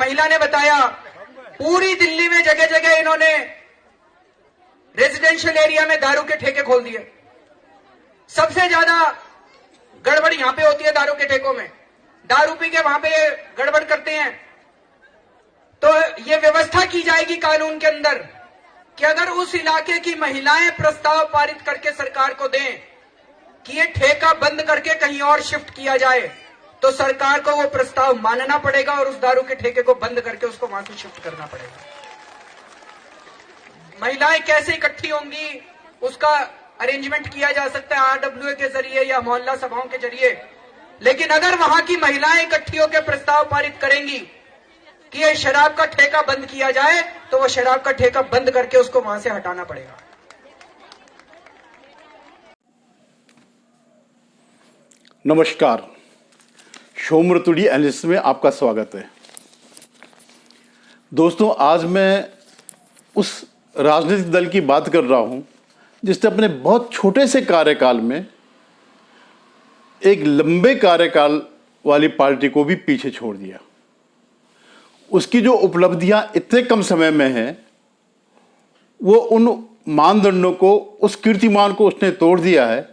महिला ने बताया, पूरी दिल्ली में जगह जगह इन्होंने रेजिडेंशियल एरिया में दारू के ठेके खोल दिए। सबसे ज्यादा गड़बड़ यहां पे होती है दारू के ठेकों में, दारू पी के वहां पे गड़बड़ करते हैं। तो ये व्यवस्था की जाएगी कानून के अंदर कि अगर उस इलाके की महिलाएं प्रस्ताव पारित करके सरकार को दें कि ये ठेका बंद करके कहीं और शिफ्ट किया जाए, तो सरकार को वो प्रस्ताव मानना पड़ेगा और उस दारू के ठेके को बंद करके उसको वहां से शिफ्ट करना पड़ेगा। महिलाएं कैसे इकट्ठी होंगी उसका अरेंजमेंट किया जा सकता है आरडब्ल्यूए के जरिए या मोहल्ला सभाओं के जरिए, लेकिन अगर वहां की महिलाएं इकट्ठी होकर प्रस्ताव पारित करेंगी कि ये शराब का ठेका बंद किया जाए, तो वो शराब का ठेका बंद करके उसको वहां से हटाना पड़ेगा। नमस्कार, शोमरतुड़ी एनालिसिस में आपका स्वागत है। दोस्तों, आज मैं उस राजनीतिक दल की बात कर रहा हूं जिसने अपने बहुत छोटे से कार्यकाल में एक लंबे कार्यकाल वाली पार्टी को भी पीछे छोड़ दिया। उसकी जो उपलब्धियां इतने कम समय में हैं, वो उन मानदंडों को, उस कीर्तिमान को उसने तोड़ दिया है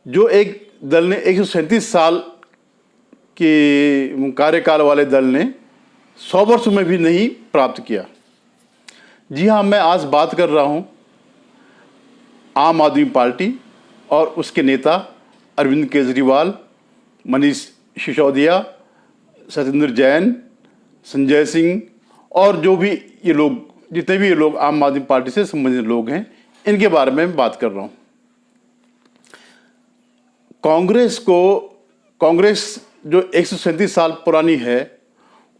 जो एक दल ने 137 साल के कार्यकाल वाले दल ने 100 वर्ष में भी नहीं प्राप्त किया। जी हाँ, मैं आज बात कर रहा हूँ आम आदमी पार्टी और उसके नेता अरविंद केजरीवाल, मनीष सिसोदिया, सत्येंद्र जैन, संजय सिंह और जो भी ये लोग, जितने भी ये लोग आम आदमी पार्टी से संबंधित लोग हैं, इनके बारे में बात कर रहा हूँ। कांग्रेस जो 137 साल पुरानी है,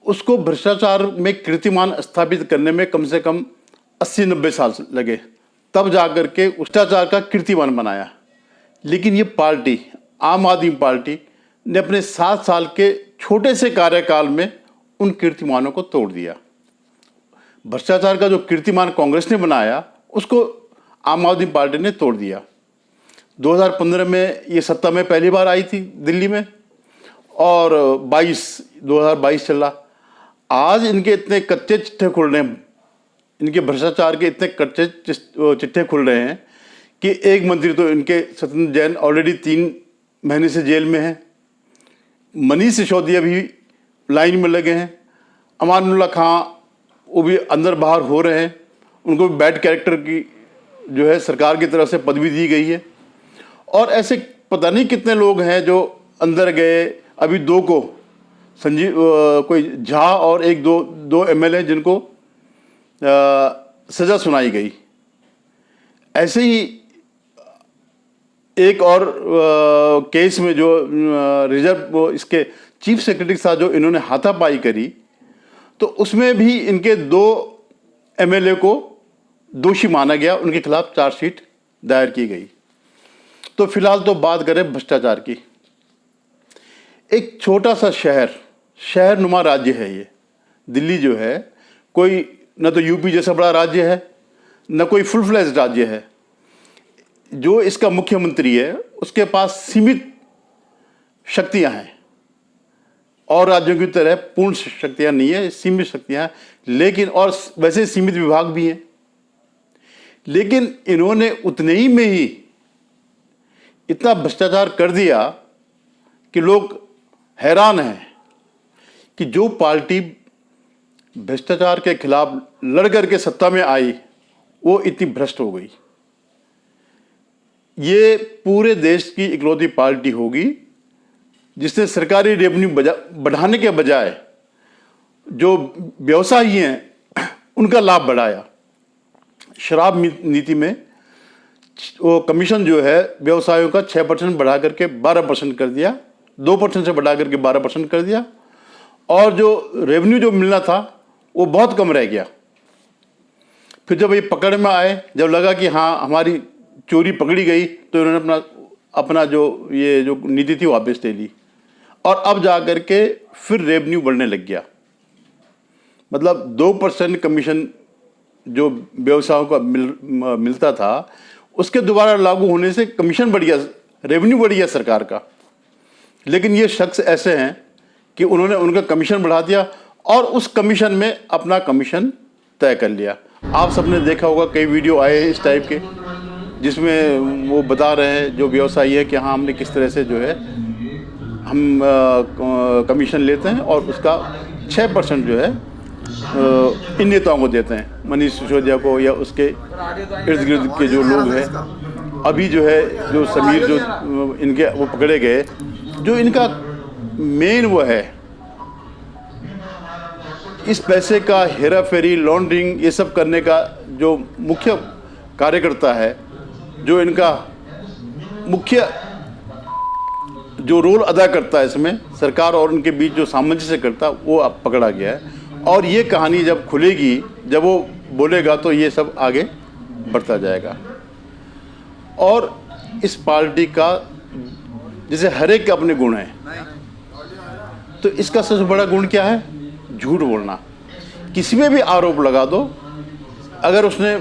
उसको भ्रष्टाचार में कीर्तिमान स्थापित करने में कम से कम 80-90 साल लगे, तब जाकर के भ्रष्टाचार का कीर्तिमान बनाया। लेकिन ये पार्टी, आम आदमी पार्टी ने अपने 7 साल के छोटे से कार्यकाल में उन कीर्तिमानों को तोड़ दिया। भ्रष्टाचार का जो कीर्तिमान कांग्रेस ने बनाया, उसको आम आदमी पार्टी ने तोड़ दिया। 2015 में ये सत्ता में पहली बार आई थी दिल्ली में, और 2022 चला। आज इनके इतने कच्चे चिट्ठे खुल रहे हैं, इनके भ्रष्टाचार के इतने कच्चे चिट्ठे खुल रहे हैं कि एक मंत्री तो इनके सत्येंद्र जैन ऑलरेडी 3 महीने से जेल में हैं, मनीष सिसोदिया भी लाइन में लगे हैं, अमानुल्लाह खां वो भी अंदर बाहर हो रहे हैं, उनको भी बैड कैरेक्टर की जो है सरकार की तरफ से पदवी दी गई है। और ऐसे पता नहीं कितने लोग हैं जो अंदर गए। अभी 2 को कोई झा और दो एमएलए जिनको सज़ा सुनाई गई। ऐसे ही एक और केस में जो रिजर्व इसके चीफ सेक्रेटरी था, जो इन्होंने हाथापाई करी, तो उसमें भी इनके 2 एमएलए को दोषी माना गया, उनके खिलाफ चार्जशीट दायर की गई। तो फिलहाल तो बात करें भ्रष्टाचार की। एक छोटा सा शहर नुमा राज्य है ये दिल्ली जो है, कोई न तो यूपी जैसा बड़ा राज्य है, न कोई फुल फ्लेज्ड राज्य है। जो इसका मुख्यमंत्री है, उसके पास सीमित शक्तियां हैं, और राज्यों की तरह पूर्ण शक्तियां नहीं है, सीमित शक्तियां, लेकिन और वैसे सीमित विभाग भी हैं। लेकिन इन्होंने उतने ही में ही इतना भ्रष्टाचार कर दिया कि लोग हैरान हैं कि जो पार्टी भ्रष्टाचार के खिलाफ लड़ करके सत्ता में आई, वो इतनी भ्रष्ट हो गई। ये पूरे देश की इकलौती पार्टी होगी जिसने सरकारी रेवेन्यू बढ़ाने के बजाय जो व्यवसायी हैं उनका लाभ बढ़ाया। शराब नीति में वो कमीशन जो है व्यवसायों का 6% बढ़ा करके 12% कर दिया, 2% से बढ़ा करके 12% कर दिया, और जो रेवेन्यू जो मिलना था वो बहुत कम रह गया। फिर जब ये पकड़ में आए, जब लगा कि हाँ हमारी चोरी पकड़ी गई, तो इन्होंने अपना जो नीति थी वापस ले ली, और अब जा कर के फिर रेवेन्यू बढ़ने लग गया। मतलब 2% कमीशन जो व्यवसायों का मिलता था, उसके दोबारा लागू होने से कमीशन बढ़ गया, रेवेन्यू बढ़ गया सरकार का। लेकिन ये शख्स ऐसे हैं कि उन्होंने उनका कमीशन बढ़ा दिया और उस कमीशन में अपना कमीशन तय कर लिया। आप सबने देखा होगा कई वीडियो आए हैं इस टाइप के, जिसमें वो बता रहे हैं जो व्यवसायी है कि हाँ हमने किस तरह से जो है हम कमीशन लेते हैं और उसका 6% जो है इन नेताओं को देते हैं, मनीष सिसोदिया को या उसके इर्द गिर्द के जो लोग हैं। अभी जो है जो समीर जो इनके वो पकड़े गए, जो इनका मेन वो है इस पैसे का हेरा फेरी, लॉन्ड्रिंग, ये सब करने का जो मुख्य कार्यकर्ता है, जो इनका मुख्य जो रोल अदा करता है इसमें सरकार और उनके बीच जो सामंजस्य करता, वो अब पकड़ा गया है। और ये कहानी जब खुलेगी, जब वो बोलेगा तो ये सब आगे बढ़ता जाएगा। और इस पार्टी का जैसे हर एक के अपने गुण हैं, तो इसका सबसे बड़ा गुण क्या है? झूठ बोलना। किसी में भी आरोप लगा दो, अगर उसने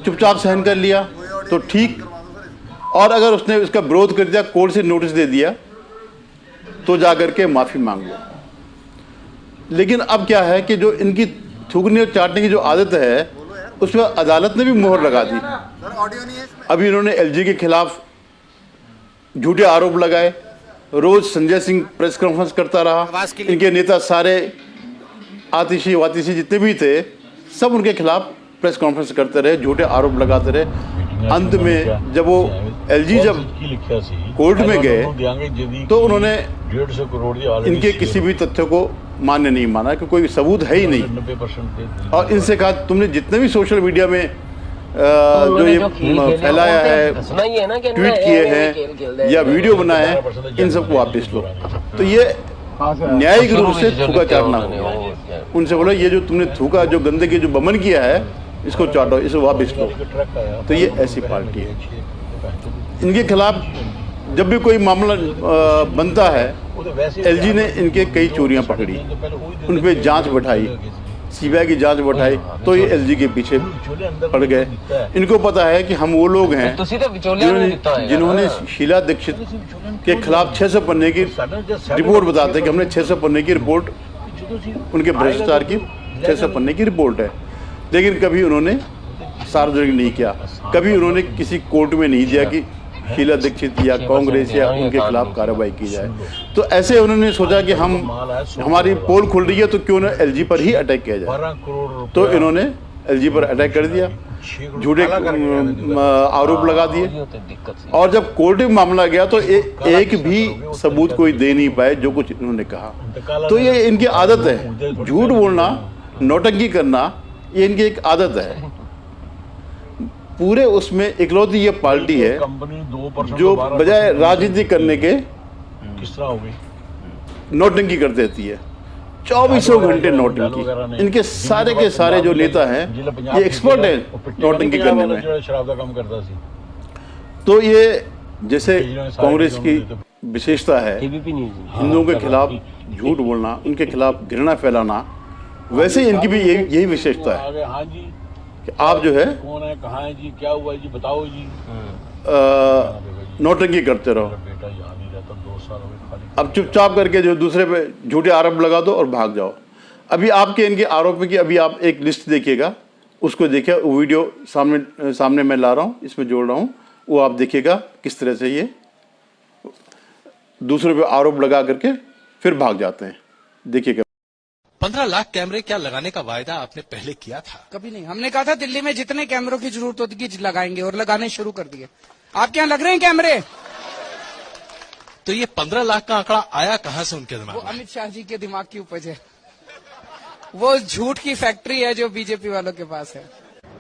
चुपचाप सहन कर लिया तो ठीक, और अगर उसने इसका विरोध कर दिया, कोर्ट से नोटिस दे दिया, तो जाकर के माफ़ी मांग लो। लेकिन अब क्या है कि जो इनकी थूकने और चाटने की जो आदत है, उसमें अदालत ने भी मोहर लगा दी। अभी इन्होंने एलजी के खिलाफ झूठे आरोप लगाए, रोज संजय सिंह प्रेस कॉन्फ्रेंस करता रहा, इनके नेता सारे आतिशी वातिशी जितने भी थे सब उनके खिलाफ प्रेस कॉन्फ्रेंस करते रहे, झूठे आरोप लगाते रहे। अंत में जब वो एलजी जब कोर्ट में गए तो उन्होंने इनके किसी भी तथ्य को मान्य नहीं माना कि कोई सबूत है ही नहीं। और इनसे कहा तुमने जितने भी सोशल मीडिया में जो ये फैलाया है, ट्वीट किए हैं या वीडियो बनाए हैं, इन सबको वापस लो। तो ये न्यायिक रूप से थूका चाटना होगा। उनसे बोला ये जो तुमने थूका, जो गंदगी जो बमन किया है, इसको चाटो, इसे वापस लो। तो ये ऐसी पार्टी है। इनके खिलाफ जब भी कोई मामला बनता है, एलजी ने इनके कई चोरियां पकड़ी, उन पर जांच बैठाई, सीबीआई की जांच बैठाई, तो ये एलजी के पीछे पड़ गए। इनको पता है कि हम वो लोग हैं जिन्होंने शीला दीक्षित के खिलाफ 600 पन्ने की रिपोर्ट बताते हैं कि हमने 600 पन्ने की रिपोर्ट, उनके भ्रष्टाचार की 600 पन्ने की रिपोर्ट है। लेकिन कभी उन्होंने सार्वजनिक नहीं किया, कभी उन्होंने किसी कोर्ट में नहीं दिया कि शीला दीक्षित या कांग्रेस या उनके खिलाफ कार्रवाई की जाए। तो ऐसे उन्होंने सोचा कि हमारी पोल खुल रही है तो क्यों ना एलजी पर ही अटैक किया जाए। तो इन्होंने एलजी पर अटैक कर दिया, झूठे आरोप लगा दिए। और जब कोर्ट में मामला गया तो एक भी सबूत कोई दे नहीं पाए जो कुछ इन्होंने कहा। तो ये इनकी आदत है, झूठ बोलना, नौटंकी करना, ये इनकी एक आदत है। पूरे उसमें इकलौती ये पार्टी है जो बजाय राजनीति करने के नौटंकी कर देती है। 24 घंटे नौटंकी। इनके सारे के सारे जो नेता हैं ये एक्सपर्ट है नौटंकी करने में। तो ये जैसे कांग्रेस की विशेषता है हिंदुओं के खिलाफ झूठ बोलना, उनके खिलाफ घृणा फैलाना, वैसे इनकी भी यही विशेषता है कि आप जो है कौन है, कहाँ है जी, क्या हुआ जी, बताओ जी, नौटंकी करते रहो। अब चुपचाप करके जो दूसरे पे झूठे आरोप लगा दो और भाग जाओ। अभी आपके इनके आरोपों की अभी आप एक लिस्ट देखिएगा, उसको देखिए, वो वीडियो सामने मैं ला रहा हूँ, इसमें जोड़ रहा हूँ, वो आप देखिएगा किस तरह से ये दूसरों पे आरोप लगा करके फिर भाग जाते हैं। देखिएगा। 15 लाख कैमरे क्या लगाने का वायदा आपने पहले किया था? कभी नहीं। हमने कहा था दिल्ली में जितने कैमरों की जरूरत होगी लगाएंगे, और लगाने शुरू कर दिए। आपके यहाँ लग रहे हैं कैमरे? तो ये 15 लाख का आंकड़ा आया कहां से उनके दिमाग वो में? अमित शाह जी के दिमाग की उपज है। वो झूठ की फैक्ट्री है जो बीजेपी वालों के पास है।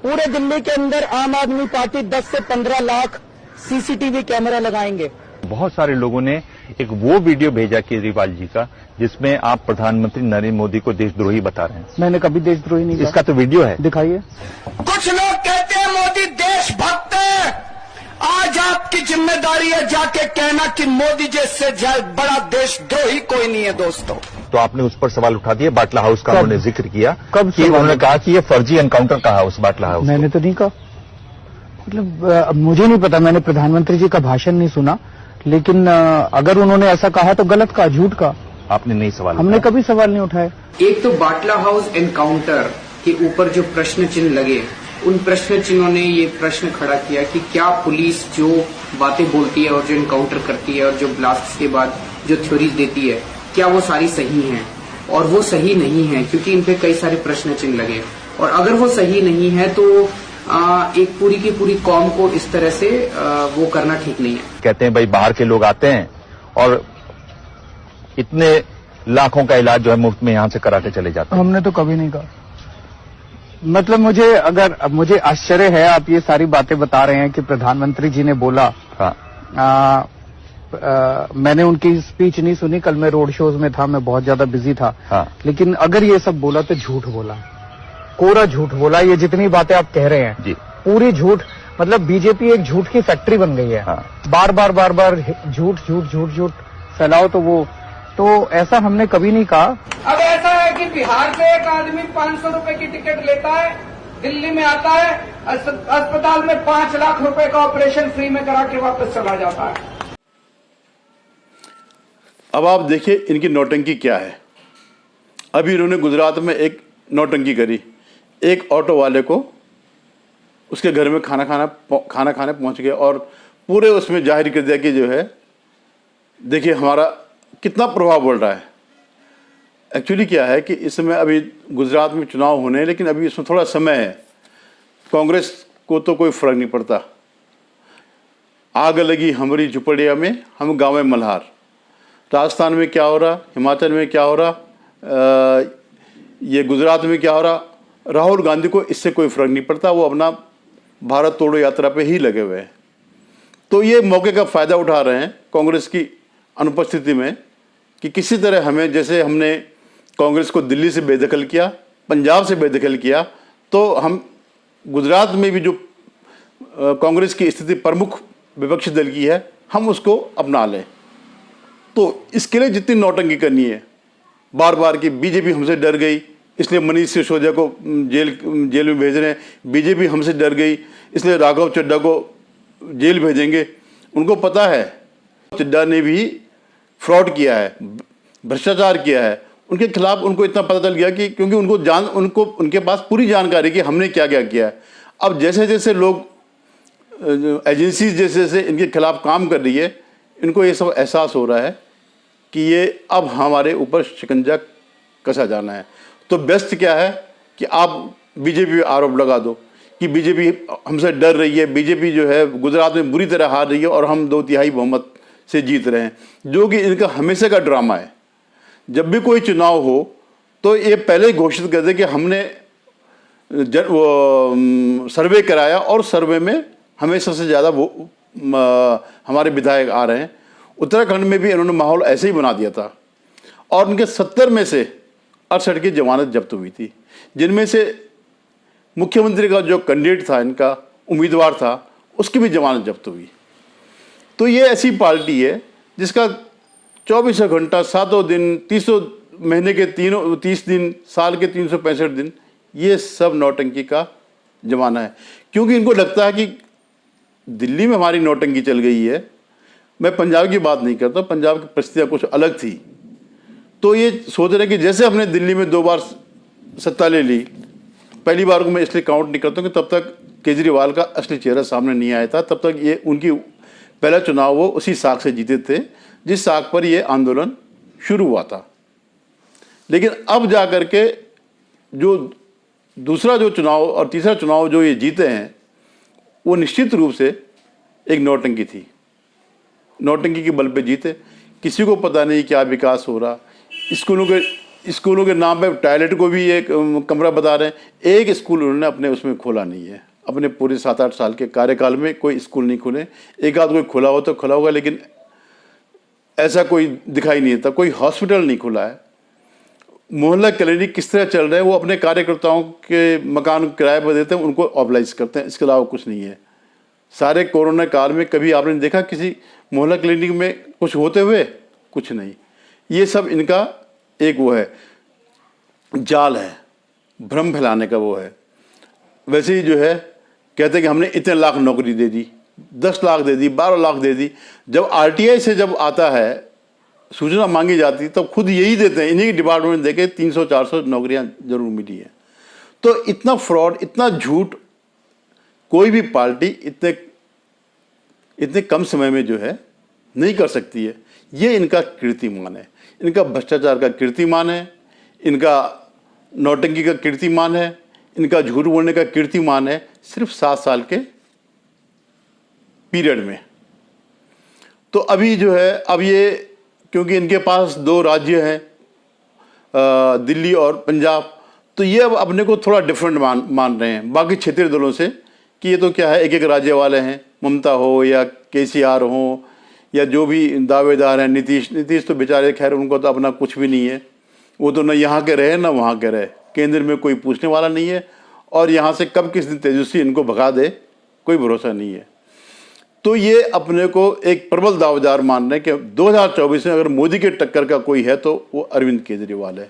पूरे दिल्ली के अंदर आम आदमी पार्टी 10 से 15 लाख सीसीटीवी कैमरा लगाएंगे। बहुत सारे लोगों ने एक वो वीडियो भेजा केजरीवाल जी का जिसमें आप प्रधानमंत्री नरेंद्र मोदी को देशद्रोही बता रहे हैं। मैंने कभी देशद्रोही नहीं कहा। इसका तो वीडियो है, दिखाइए। कुछ लोग कहते हैं मोदी देशभक्त है। आज आपकी जिम्मेदारी है जाके कहना कि मोदी जैसे बड़ा देशद्रोही कोई नहीं है। दोस्तों, तो आपने उस पर सवाल उठा दिया। बाटला हाउस का उन्होंने जिक्र किया। कब कि उन्होंने कहा कि ये फर्जी एनकाउंटर कहा उस बाटला हाउस। मैंने तो नहीं कहा, मतलब मुझे नहीं पता, मैंने प्रधानमंत्री जी का भाषण नहीं सुना, लेकिन अगर उन्होंने ऐसा कहा तो गलत कहा, झूठ कहा। आपने नहीं सवाल हमने उठाया। कभी सवाल नहीं उठाए। एक तो बाटला हाउस एनकाउंटर के ऊपर जो प्रश्न चिन्ह लगे, उन प्रश्न चिन्हों ने ये प्रश्न खड़ा किया कि क्या पुलिस जो बातें बोलती है और जो एनकाउंटर करती है और जो ब्लास्ट के बाद जो थ्योरीज देती है, क्या वो सारी सही हैं? और वो सही नहीं है, क्योंकि इन पे कई सारे प्रश्न चिन्ह लगे। और अगर वो सही नहीं है तो एक पूरी की पूरी कौम को इस तरह से वो करना ठीक नहीं है। कहते हैं भाई बाहर के लोग आते हैं और इतने लाखों का इलाज जो है मुफ्त में यहां से करा के चले जाते हैं। हमने तो कभी नहीं कहा। मतलब मुझे आश्चर्य है, आप ये सारी बातें बता रहे हैं कि प्रधानमंत्री जी ने बोला। हाँ। मैंने उनकी स्पीच नहीं सुनी, कल मैं रोड शोज में था, मैं बहुत ज्यादा बिजी था। हाँ। लेकिन अगर ये सब बोला तो झूठ बोला, कोरा झूठ बोला। ये जितनी बातें आप कह रहे हैं जी, पूरी झूठ। मतलब बीजेपी एक झूठ की फैक्ट्री बन गई है। हाँ। बार बार झूठ फैलाओ तो ऐसा हमने कभी नहीं कहा। अब ऐसा है कि बिहार से एक आदमी 500 रुपए की टिकट लेता है, दिल्ली में आता है, अस्पताल में 5 लाख रुपए का ऑपरेशन फ्री में करा के वापस चला जाता है। अब आप देखिए इनकी नौटंकी क्या है। अभी इन्होंने गुजरात में एक नौटंकी करी, एक ऑटो वाले को उसके घर में खाना खाने पहुंच गए और पूरे उसमें जाहिर कर दिया कि जो है देखिए हमारा कितना प्रभाव बढ़ रहा है। एक्चुअली क्या है कि इस समय अभी गुजरात में चुनाव होने हैं, लेकिन अभी इसमें थोड़ा समय है। कांग्रेस को तो कोई फर्क नहीं पड़ता। आग लगी हमारी झुपड़िया में, हम गाँव में मल्हार। राजस्थान में क्या हो रहा, हिमाचल में क्या हो रहा, ये गुजरात में क्या हो रहा, राहुल गांधी को इससे कोई फर्क नहीं पड़ता। वो अपना भारत तोड़ो यात्रा पे ही लगे हुए हैं। तो ये मौके का फ़ायदा उठा रहे हैं कांग्रेस की अनुपस्थिति में कि किसी तरह हमें, जैसे हमने कांग्रेस को दिल्ली से बेदखल किया, पंजाब से बेदखल किया, तो हम गुजरात में भी जो कांग्रेस की स्थिति प्रमुख विपक्षी दल की है, हम उसको अपना लें। तो इसके लिए जितनी नौटंकी करनी है बार बार कि बीजेपी हमसे डर गई इसलिए मनीष सिसोदिया को जेल में भेज रहे हैं, बीजेपी हमसे डर गई इसलिए राघव चड्ढा को जेल भेजेंगे। उनको पता है चड्ढा ने भी फ्रॉड किया है, भ्रष्टाचार किया है। उनके खिलाफ उनको इतना पता चल गया कि क्योंकि उनके पास पूरी जानकारी कि हमने क्या क्या किया है। अब जैसे जैसे लोग एजेंसीज जैसे इनके खिलाफ काम कर रही है, इनको ये सब एहसास हो रहा है कि ये अब हमारे ऊपर शिकंजा कसा जाना है। तो बेस्ट क्या है कि आप बीजेपी पे आरोप लगा दो कि बीजेपी हमसे डर रही है, बीजेपी जो है गुजरात में बुरी तरह हार रही है और हम 2/3 बहुमत से जीत रहे हैं, जो कि इनका हमेशा का ड्रामा है। जब भी कोई चुनाव हो तो ये पहले ही घोषित कर दे कि हमने सर्वे कराया और सर्वे में हमेशा से ज़्यादा वो हमारे विधायक आ रहे हैं। उत्तराखंड में भी इन्होंने माहौल ऐसे ही बना दिया था और उनके 70 में से 68 की जमानत जब्त हुई थी, जिनमें से मुख्यमंत्री का जो कैंडिडेट था, इनका उम्मीदवार था, उसकी भी जमानत जब्त हुई। तो ये ऐसी पार्टी है जिसका 24 घंटा 7 दिन 300 महीने के 30 दिन, साल के 365 दिन, ये सब नौटंकी का जमाना है। क्योंकि इनको लगता है कि दिल्ली में हमारी नौटंकी चल गई है। मैं पंजाब की बात नहीं करता, पंजाब की परिस्थितियाँ कुछ अलग थी। तो ये सोच रहे कि जैसे हमने दिल्ली में 2 बार सत्ता ले ली, पहली बार को मैं इसलिए काउंट नहीं करता कि तब तक केजरीवाल का असली चेहरा सामने नहीं आया था। तब तक ये उनकी पहला चुनाव वो उसी साख से जीते थे जिस साख पर ये आंदोलन शुरू हुआ था। लेकिन अब जा कर के जो दूसरा जो चुनाव और तीसरा चुनाव जो ये जीते हैं, वो निश्चित रूप से एक नौटंकी थी। नौटंकी के बल पे जीते। किसी को पता नहीं क्या विकास हो रहा। स्कूलों के नाम पे टॉयलेट को भी एक कमरा बता रहे हैं। एक स्कूल उन्होंने अपने उसमें खोला नहीं है। अपने पूरे 7-8 साल के कार्यकाल में कोई स्कूल नहीं खुले। एक आध कोई खुला हो तो खुला होगा, लेकिन ऐसा कोई दिखाई नहीं देता। कोई हॉस्पिटल नहीं खुला है। मोहल्ला क्लिनिक किस तरह चल रहे हैं, वो अपने कार्यकर्ताओं के मकान किराए पर देते हैं, उनको ऑर्गेनाइज करते हैं। इसके अलावा कुछ नहीं है। सारे कोरोना काल में कभी आपने देखा किसी मोहल्ला क्लिनिक में कुछ होते हुए? कुछ नहीं। ये सब इनका एक वो है, जाल है, भ्रम फैलाने का वो है। वैसे ही जो है कहते हैं कि हमने इतने लाख नौकरी दे दी, 10 लाख दे दी, 12 लाख दे दी। जब आरटीआई से जब आता है सूचना मांगी जाती तब खुद यही देते हैं, इन्हीं के डिपार्टमेंट देके 300-400 नौकरियां जरूर मिली है। तो इतना फ्रॉड, इतना झूठ कोई भी पार्टी इतने कम समय में जो है नहीं कर सकती है। ये इनका कीर्तिमान है, इनका भ्रष्टाचार का कीर्तिमान है, इनका नौटंकी का कीर्तिमान है, इनका झूठ बोलने का कीर्तिमान है, सिर्फ 7 साल के पीरियड में। तो अभी जो है, अब ये क्योंकि इनके पास 2 राज्य हैं, दिल्ली और पंजाब, तो ये अब अपने को थोड़ा डिफरेंट मान रहे हैं बाकी क्षेत्रीय दलों से कि ये तो क्या है, एक राज्य वाले हैं, ममता हो या केसीआर हो या जो भी दावेदार हैं, नीतीश तो बेचारे खैर उनको तो अपना कुछ भी नहीं है, वो तो ना यहाँ के रहे ना वहाँ के रहे, केंद्र में कोई पूछने वाला नहीं है, और यहाँ से कब किस दिन तेजस्वी इनको भगा दे कोई भरोसा नहीं है। तो ये अपने को एक प्रबल दावेदार मान रहे हैं कि 2024 में अगर मोदी के टक्कर का कोई है तो वो अरविंद केजरीवाल है।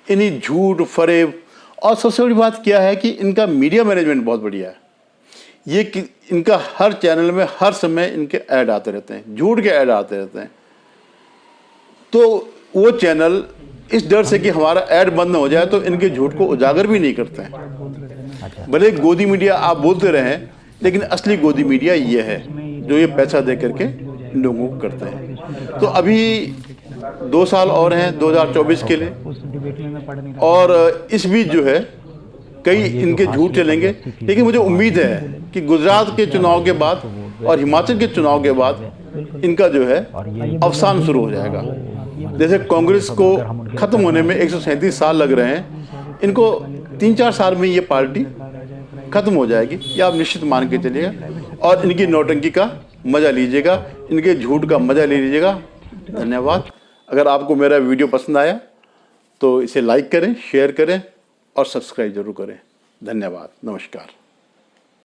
इन्हीं झूठ फरेब, और सबसे बड़ी बात क्या है कि इनका मीडिया मैनेजमेंट बहुत बढ़िया है। ये कि इनका हर चैनल में हर समय इनके ऐड आते रहते हैं, झूठ के ऐड आते रहते हैं। तो वो चैनल इस डर से कि हमारा ऐड बंद हो जाए तो इनके झूठ को उजागर भी नहीं करते हैं। भले गोदी मीडिया आप बोलते रहें, लेकिन असली गोदी मीडिया ये है जो ये पैसा दे करके इन लोगों को करते हैं। तो अभी 2 साल और हैं 2024 के लिए, और इस बीच जो है कई इनके झूठ चलेंगे, लेकिन मुझे उम्मीद है कि गुजरात के चुनाव के बाद और हिमाचल के चुनाव के बाद इनका जो है अवसान शुरू हो जाएगा। जैसे कांग्रेस को खत्म होने में 137 साल लग रहे हैं, इनको 3-4 साल में ये पार्टी खत्म हो जाएगी, ये आप निश्चित मान के चलिएगा। और इनकी नौटंकी का मजा लीजिएगा, इनके झूठ का मजा ले लीजिएगा। धन्यवाद। अगर आपको मेरा वीडियो पसंद आया तो इसे लाइक करें, शेयर करें और सब्सक्राइब जरूर करें। धन्यवाद, नमस्कार।